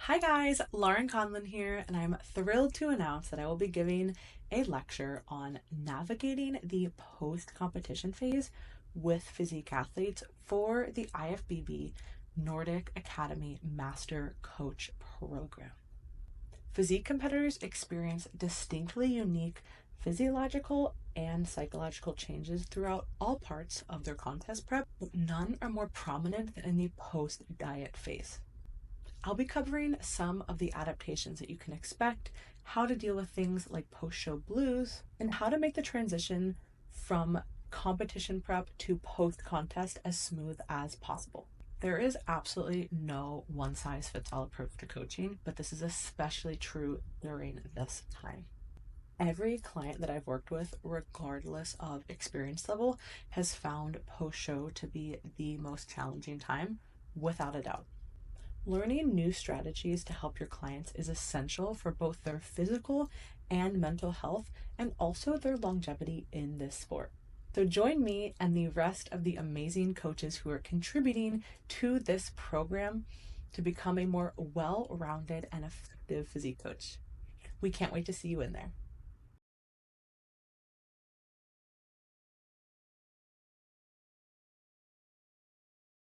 Hi guys, Lauren Conlon here, and I'm thrilled to announce that I will be giving a lecture on navigating the post-competition phase with physique athletes for the IFBB Nordic Academy Master Coach Program. Physique competitors experience distinctly unique physiological and psychological changes throughout all parts of their contest prep, but none are more prominent than in the post-diet phase. I'll be covering some of the adaptations that you can expect, how to deal with things like post-show blues, and how to make the transition from competition prep to post-contest as smooth as possible. There is absolutely no one-size-fits-all approach to coaching, but this is especially true during this time. Every client that I've worked with, regardless of experience level, has found post-show to be the most challenging time, without a doubt. Learning new strategies to help your clients is essential for both their physical and mental health and also their longevity in this sport. So join me and the rest of the amazing coaches who are contributing to this program to become a more well-rounded and effective physique coach. We can't wait to see you in there.